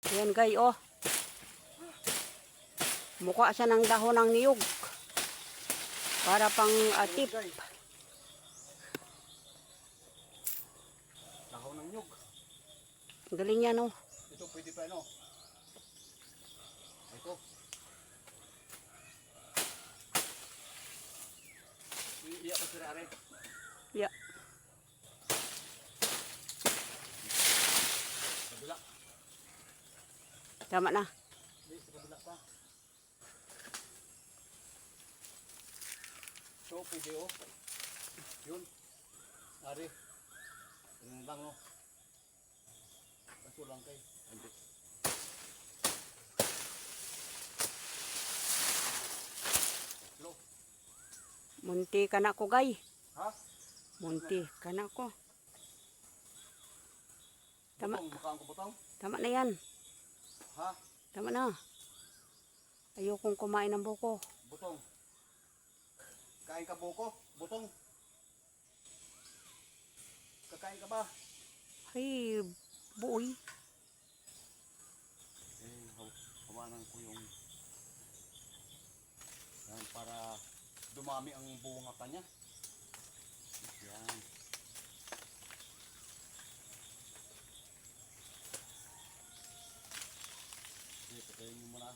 Ayan guys, oh. Mukha siya ng dahon ng niyog. Para pang atip. Dahon ng niyog. Galing yan, oh. Ito pwede pa ano. Ito. Iya pa sila are. Yeah. Kabila. Tama na. Di, sa kabila pa. So, pwede oh. Yun. Are. Ganun lang no. Kaso lang kay. Hindi. Hello. Munti ka na ko, guys. Ha? Munti ka na ko. Tama. Butong, makaang ko butong? Tama na yan. Ha? Tama na. Ayokong kumain ng buko. Butong. Kain ka buko? Butong. Kakain ka ba? Ay, buoy. Eh, hawanan ko yung yan, para dumami ang bunga pa niya. Yan. Okay, patayin mo muna.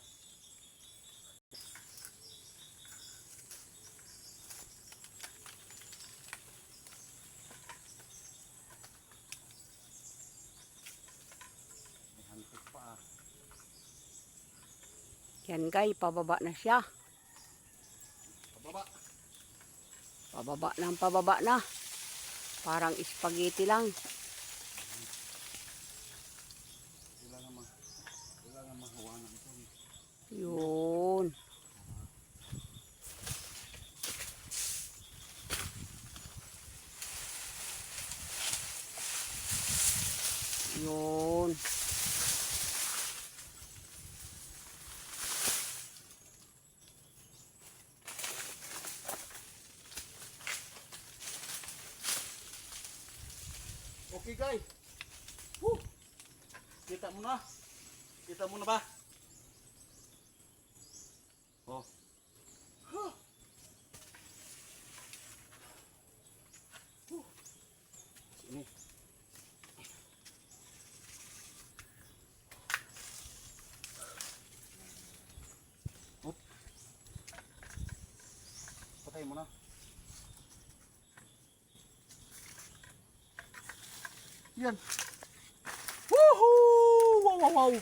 May hantik pa ah. Yan guys, pababa na siya. Pababa. Pababa na. Parang spaghetti lang. Kailangan mahawanan ito. Yun. Yun. Okay guys. Woo! Kita mo na. Kita mo na ba? Oh. Huh. Sini. Hop. Patay mo na. Yan. Woohoo! Wow, wow, wow.